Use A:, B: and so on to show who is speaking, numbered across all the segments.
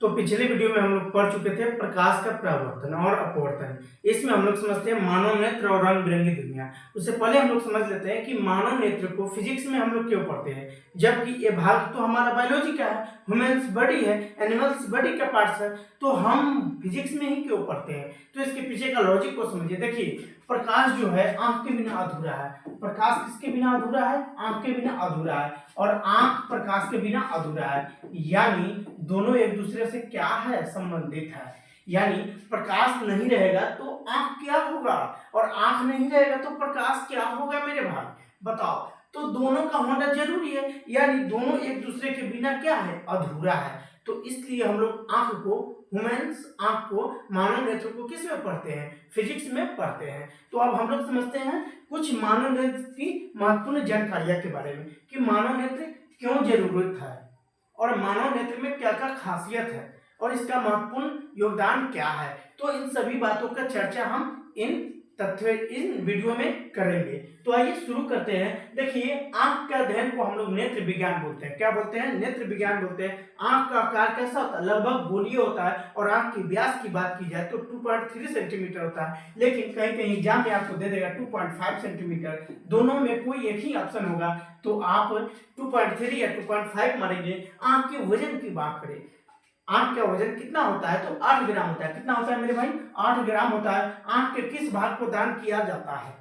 A: तो पिछले वीडियो में हम लोग पढ़ चुके थे प्रकाश का परावर्तन और अपवर्तन। इसमें हम लोग समझते हैं मानव नेत्र और रंग बिरंगी दुनिया। उससे पहले हम लोग समझ लेते हैं कि मानव नेत्र को फिजिक्स में हम लोग क्यों पढ़ते हैं, जबकि ये भाग तो हमारा बायोलॉजी का है, ह्यूमन्स बॉडी है, एनिमल्स बॉडी का पार्ट्स है, तो हम फिजिक्स में ही क्यों पढ़ते हैं। तो इसके पीछे का लॉजिक को समझिए। देखिए, प्रकाश जो है आंख के बिना अधूरा है। प्रकाश किसके बिना अधूरा है? आंख के बिना अधूरा है। और आंख प्रकाश के बिना अधूरा है, यानी दोनों एक दूसरे से क्या है? संबंधित है। यानी प्रकाश नहीं रहेगा तो आंख क्या होगा, और आंख नहीं रहेगा तो प्रकाश क्या होगा मेरे भाई, बताओ। तो दोनों का होना जरूरी है, यानी दोनों एक दूसरे के बिना क्या है? अधूरा है। तो इसलिए हम लोग आंख को, ह्यूमन्स आंख को, मानव नेत्र को किस में पढ़ते हैं? फिजिक्स में पढ़ते हैं। तो अब हम लोग समझते हैं कुछ मानव नेत्र की महत्वपूर्ण जानकारियां के बारे में कि मानव नेत्र क्यों जरूरत है और मानव नेत्र में क्या क्या खासियत है और इसका महत्वपूर्ण योगदान क्या है। तो इन सभी बातों का चर्चा हम इन वीडियो में करेंगे। तो आइए शुरू करते हैं। देखिए, आंख के अध्ययन को हम लोग नेत्र विज्ञान बोलते हैं। क्या बोलते हैं? नेत्र विज्ञान बोलते हैं। आंख का आकार कैसा होता है? लगभग गोलीय होता है। और आंख की व्यास की बात की जाए तो 2.3 सेंटीमीटर होता है, लेकिन कहीं कहीं एग्जाम में आपको दे देगा 2.5 सेंटीमीटर। दोनों में कोई एक ही ऑप्शन होगा, तो आप 2.3 या 2.5 मारेंगे। आंख के वजन की बात करें, आंख का वजन कितना होता है? तो 8 ग्राम होता है। कितना होता है मेरे भाई? 8 ग्राम होता है। आंख के किस भाग को दान किया जाता है?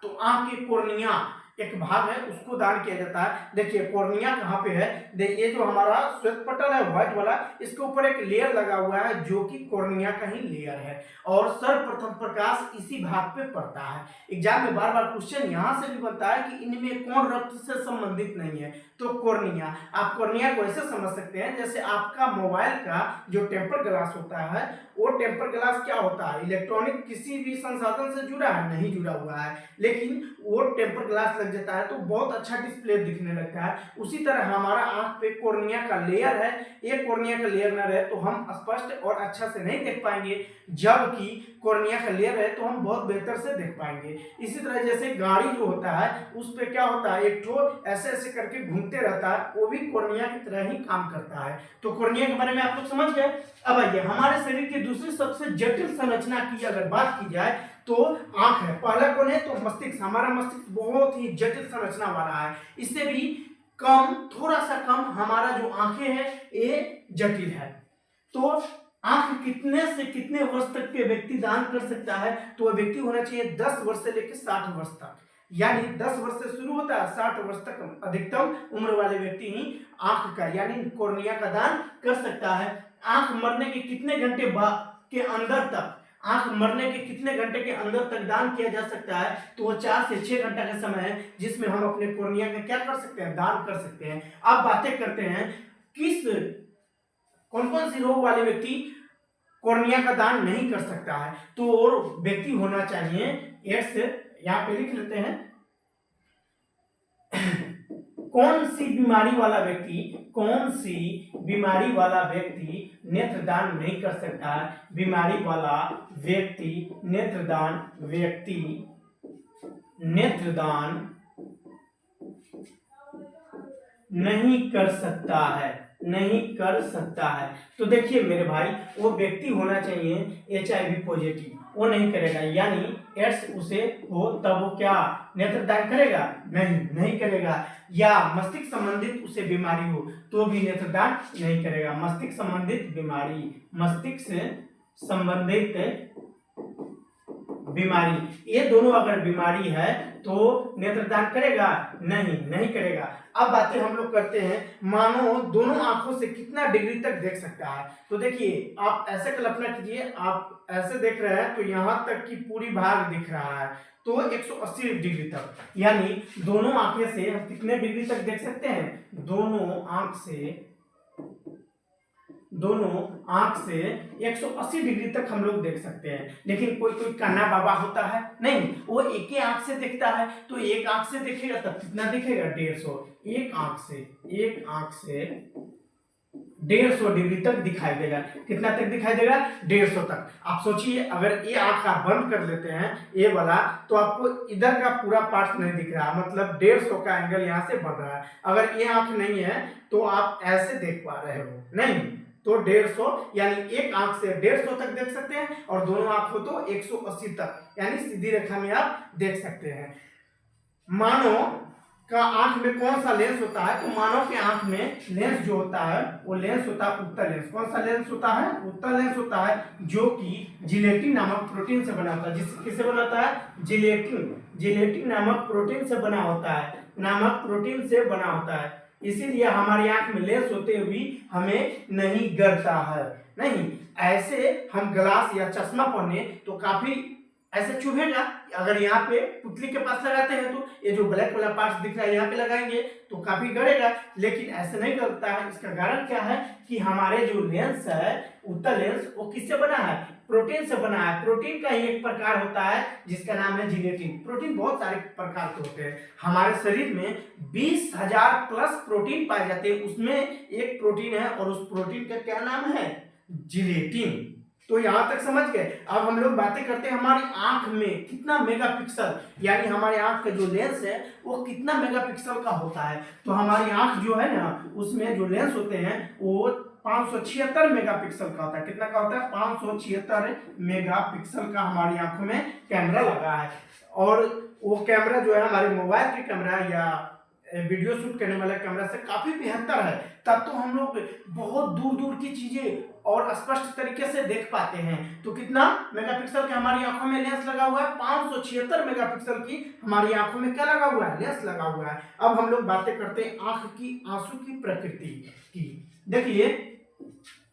A: तो आंख की कोर्निया एक भाग है, उसको दान किया जाता है। देखिए, कोर्निया कहाँ पे है? ये जो हमारा श्वेत पटल है व्हाइट वाला, इसके ऊपर एक लेयर लगा हुआ है जो कि कोर्निया का ही लेयर है, और सर्वप्रथम प्रकाश इसी भाग पे पड़ता है। एग्जाम में बार बार क्वेश्चन यहाँ से भी बनता है कि इनमें कौन रक्त से संबंधित नहीं है? तो कोर्निया। आप कोर्निया को ऐसे समझ सकते हैं जैसे आपका मोबाइल का जो टेम्पर ग्लास होता है, वो टेम्पर ग्लास क्या होता है? इलेक्ट्रॉनिक किसी भी संसाधन से जुड़ा है? नहीं जुड़ा हुआ है, लेकिन वो टेम्पर ग्लास लग जाता है तो बहुत अच्छा डिस्प्ले दिखने लगता है। उसी तरह हमारा आंख पे कोर्निया का लेयर है। एक कोर्निया का लेयर न रहे तो हम स्पष्ट और अच्छा से नहीं देख पाएंगे, जबकि कोर्निया का लेयर है तो हम बहुत बेहतर से देख पाएंगे। इसी तरह जैसे गाड़ी जो होता है उस पे क्या होता है? एक ठो ऐसे ऐसे करके घूमते रहता है, वो भी कोर्निया की तरह ही काम करता है। तो कोर्निया के बारे में आप लोग समझ गए। अब आइए, हमारे शरीर की दूसरी सबसे जटिल संरचना की अगर बात की जाए तो आंख है। पहला कौन है? तो मस्तिष्क। हमारा मस्तिष्क बहुत ही जटिल संरचना वाला है। इससे भी कम, थोड़ा सा कम हमारा जो आंखें हैं ये जटिल है। तो आंख कितने से कितने वर्ष तक के व्यक्ति दान कर सकता है? तो वह व्यक्ति होना चाहिए 10 वर्ष से लेकर 60 वर्ष तक, यानी 10 वर्ष से शुरू होता है, 60 वर्ष तक अधिकतम उम्र वाले व्यक्ति ही आंख का यानी कोर्निया का दान कर सकता है। आंख मरने के कितने घंटे के अंदर तक, आंख मरने के कितने घंटे के अंदर तक दान किया जा सकता है? तो वो 4 से 6 घंटा का समय है जिसमें हम अपने कोर्निया का क्या कर सकते हैं? दान कर सकते हैं। अब बातें करते हैं कौन कौन सी रोग वाले व्यक्ति कोर्निया का दान नहीं कर सकता है। तो और व्यक्ति होना चाहिए एड्स, यहाँ पे लिख लेते हैं कौन सी बीमारी वाला व्यक्ति नेत्रदान नहीं कर सकता है? बीमारी वाला व्यक्ति नेत्रदान नहीं कर सकता है। तो देखिए मेरे भाई, वो व्यक्ति होना चाहिए HIV पॉजिटिव, वो नहीं करेगा। यानी एड्स उसे हो तब वो क्या नेत्रदान करेगा? नहीं करेगा। या मस्तिष्क संबंधित उसे बीमारी हो तो भी नेत्रदान नहीं करेगा। मस्तिष्क संबंधित बीमारी, ये दोनों अगर बीमारी है तो नेत्रदान करेगा? नहीं करेगा। अब बातें हम लोग करते हैं मानव दोनों आंखों से कितना डिग्री तक देख सकता है। तो देखिए, आप ऐसे कल्पना कीजिए, आप ऐसे देख रहे हैं तो यहाँ तक की पूरी भाग दिख रहा है, तो 180 डिग्री तक, यानी दोनों आंखें से हम कितने डिग्री तक देख सकते हैं? दोनों आंख से 180 डिग्री तक हम लोग देख सकते हैं। लेकिन कोई काना बाबा होता है नहीं, वो एक ही आंख से देखता है। तो एक आंख से देखेगा तब कितना दिखेगा? 150। एक आंख से 150 डिग्री तक दिखाई देगा। कितना तक दिखाई देगा? 150 तक। आप सोचिए, अगर ये आंख आप बंद कर लेते हैं ये वाला, तो आपको इधर का पूरा पार्ट नहीं दिख रहा, मतलब 150 का एंगल यहाँ से बन रहा है। अगर ये आंख नहीं है तो आप ऐसे देख पा रहे हो नहीं, तो 150 यानी एक आंख से 150 तक देख सकते हैं और दोनों आंख हो तो 180 तक यानी सीधी रेखा में आप देख सकते हैं। मानव का आंख में कौन सा लेंस होता है? तो मानव के आंख में लेंस जो होता है वो लेंस होता है उत्तल लेंस। कौन सा लेंस होता है? उत्तल लेंस होता है, जो कि जिलेटिन नामक प्रोटीन से बना होता है। किससे बना होता है? जिलेटिन नामक प्रोटीन से बना होता है, इसीलिए हमारी आंख में लेंस होते हुए हमें नहीं गिरता है। नहीं, ऐसे हम ग्लास या चश्मा पहने तो काफी ऐसे चुभेगा। अगर यहाँ पे पुतली के पास लगाते हैं तो ये जो ब्लैक वाला पार्ट दिख रहा है यहाँ पे लगाएंगे तो काफी गड़ेगा, लेकिन ऐसे नहीं करता है। इसका कारण क्या है कि हमारे जो लेंस है उत्तल लेंस वो किससे बना है? प्रोटीन से बना है। प्रोटीन का ही एक प्रकार होता है जिसका नाम है जिलेटिन। प्रोटीन बहुत सारे प्रकार के होते हैं। हमारे शरीर में 20,000 प्लस प्रोटीन पाए जाते हैं, उसमें एक प्रोटीन है और उस प्रोटीन का क्या नाम है? जिलेटिन। तो यहां तक समझ गए। अब हम लोग बातें करते हैं हमारी आंख में कितना मेगापिक्सल, यानी हमारे आंख का जो लेंस है वो कितना मेगापिक्सल का होता है। तो हमारी आंख जो है ना उसमें जो लेंस होते हैं वो 576 मेगापिक्सल का होता है। कितना का होता है? 576 मेगापिक्सल का हमारी आंखों में कैमरा लगा है। और वो कैमरा जो है हमारे मोबाइल के कैमरा या वीडियो शूट करने वाला कैमरा से काफी बेहतर है। तब तो हम लोग बहुत दूर दूर की चीजें और स्पष्ट तरीके से देख पाते हैं। तो कितना मेगापिक्सल के हमारी आंखों में लेंस लगा हुआ है? 576 मेगापिक्सल की हमारी आंखों में क्या लगा हुआ है? लेंस लगा हुआ है। अब हम लोग बातें करते हैं आंख की आंसू की प्रकृति की। देखिए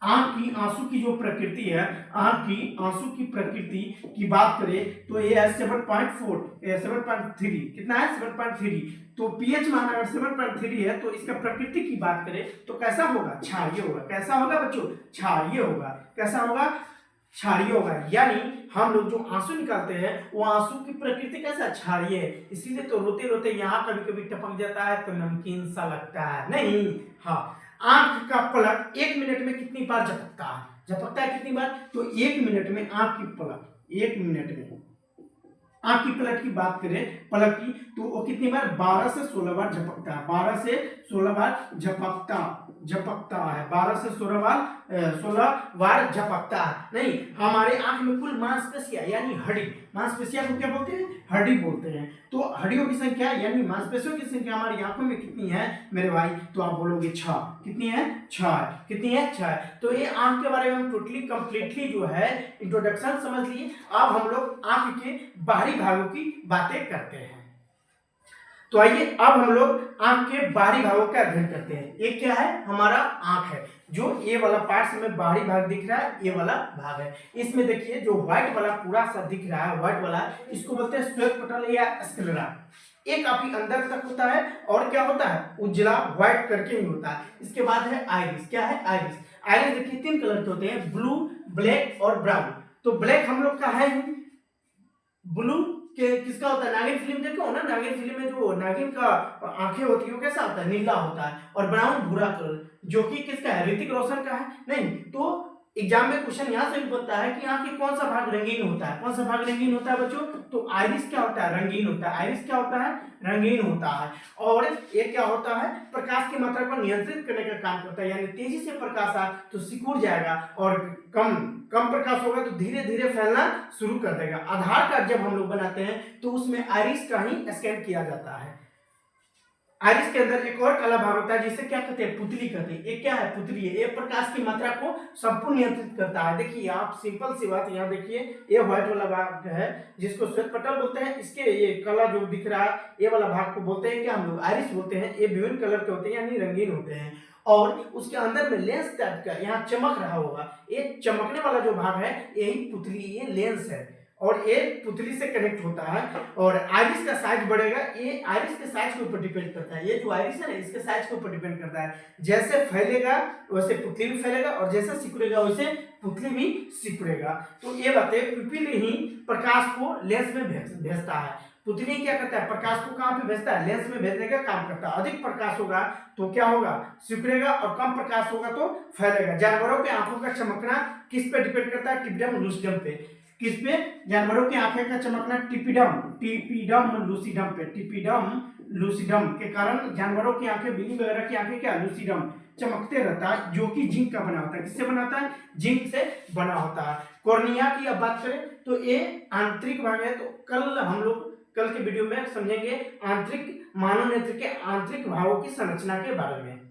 A: आंख की आंसू की जो प्रकृति है, आंख की आंसू की प्रकृति की बात करें तो ये है 7.4, 7.3। कितना है? 7.3। तो पीएच मान अगर 7.3 है तो इसका प्रकृति की बात करें तो कैसा होगा? क्षारीय होगा। कैसा होगा बच्चों? क्षारीय होगा। कैसा होगा? क्षारीय होगा। यानी हम लोग जो आंसू निकालते हैं वो आंसू की प्रकृति कैसा? क्षारीय है। इसीलिए तो रोते रोते यहाँ कभी कभी टपक जाता है तो नमकीन सा लगता है। नहीं, हाँ, आंख का पलक 1 मिनट में कितनी बार झपकता है? झपकता है कितनी बार? तो 1 मिनट में आंख की पलक, 1 मिनट में आंख की पलक की बात करें, पलक की, तो वो कितनी बार? 12 से 16 बार झपकता है। 12 से 16 बार झपकता है। 12 से 16 बार झपकता है। नहीं, हमारे आंख में कुल मांसपेशियां यानी हड्डी, मांसपेशियां को क्या बोलते हैं? हड्डी बोलते हैं। तो हड्डियों की संख्या यानी मांसपेशियों की संख्या हमारी आंखों में कितनी है मेरे भाई? तो आप बोलोगे 6। कितनी है? 6। कितनी है? 6। तो ये आंख के बारे में हम टोटली कंप्लीटली जो है इंट्रोडक्शन समझ लिए। अब हम लोग आंख के बाहरी भागों की बातें करते हैं। तो आइए अब हम लोग आंख के बाहरी भागों का अध्ययन करते हैं। ये क्या है? हमारा आंख है। जो ये वाला पार्ट में बाहरी भाग दिख रहा है, ये वाला भाग है। इसमें देखिए जो व्हाइट वाला पूरा सा दिख रहा है, व्हाइट वाला, इसको बोलते हैं श्वेत पटल या स्क्लेरा। ये काफी अंदर तक होता है और क्या होता है? उजला व्हाइट करके ही होता है। इसके बाद है आइरिस। क्या है? आइरिस। आइरिस देखिए 3 कलर के होते हैं, ब्लू, ब्लैक और ब्राउन। तो ब्लैक हम लोग का है ही। ब्लू के किसका होता है? नागिन फिल्म देखो ना, नागिन फिल्म में जो नागिन का आंखें होती है वो कैसा होता है? नीला होता है। और ब्राउन भूरा कलर, जो कि किसका है? ऋतिक रोशन का है। नहीं, तो एग्जाम में क्वेश्चन यहाँ से भी बनता है कि आंख के कौन सा भाग रंगीन होता है? कौन सा भाग रंगीन होता है बच्चों? तो आइरिस क्या होता है? रंगीन होता है। आइरिस क्या होता है? रंगीन होता है। और ये क्या होता है? प्रकाश की मात्रा को नियंत्रित करने का काम करता है। यानी तेजी से प्रकाश आए तो सिकुड़ जाएगा और कम प्रकाश होगा तो धीरे धीरे फैलना शुरू कर देगा। आधार कार्ड जब हम लोग बनाते हैं तो उसमें आइरिस का ही स्कैन किया जाता है। आइरिस के अंदर एक और काला भाग होता है जिसे क्या कहते हैं? पुतली कहते हैं। ये क्या है? पुतली है। ये प्रकाश की मात्रा को संपूर्ण नियंत्रित करता है। देखिए आप सिंपल सी बात यहाँ देखिए, ये व्हाइट वाला भाग है जिसको श्वेत पटल बोलते हैं। इसके ये काला जो दिख रहा है ये वाला भाग को बोलते हैं क्या हम लोग? आइरिस बोलते हैं। ये विभिन्न कलर के होते हैं यानी रंगीन होते हैं। और उसके अंदर में लेंस टाइप का यहाँ चमक रहा होगा, ये चमकने वाला जो भाग है यही पुतली, ये लेंस है और ये पुतली से कनेक्ट होता है। और आइरिस का साइज बढ़ेगा, ये आइरिस के साइज के ऊपर डिपेंड करता है। ये जो आइरिस है ना इसके साइज के ऊपर डिपेंड करता है। जैसे फैलेगा वैसे पुतली भी फैलेगा और जैसे सिकुड़ेगा वैसे पुतली भी सिकुड़ेगा। तो ये बातें पुतली ही प्रकाश को लेंस में भेजता है। पुतली क्या करता है? प्रकाश को कहाँ पे भेजता है? लेंस में भेजने का काम करता है। अधिक प्रकाश होगा तो क्या होगा? सिकुड़ेगा और कम प्रकाश होगा तो फैलेगा। जानवरों के आंखों का चमकना किस पे डिपेंड करता है? टिपिडम लूसिडम पे। किस पे? जानवरों की आंखें का चमकना टिपिडम लूसिडम पे। टिपिडम लूसिडम के कारण जानवरों की आंखें, बिल्ली वगैरह की आंखें क्या? लूसिडम चमकते रहता है, जो कि जिंक का बना होता है। किससे बना होता है? जिंक से बना होता है। कॉर्निया की अब बात करें तो ये आंतरिक भाग है। तो कल के वीडियो में समझेंगे आंतरिक मानव नेत्र के आंतरिक भागों की संरचना के बारे में।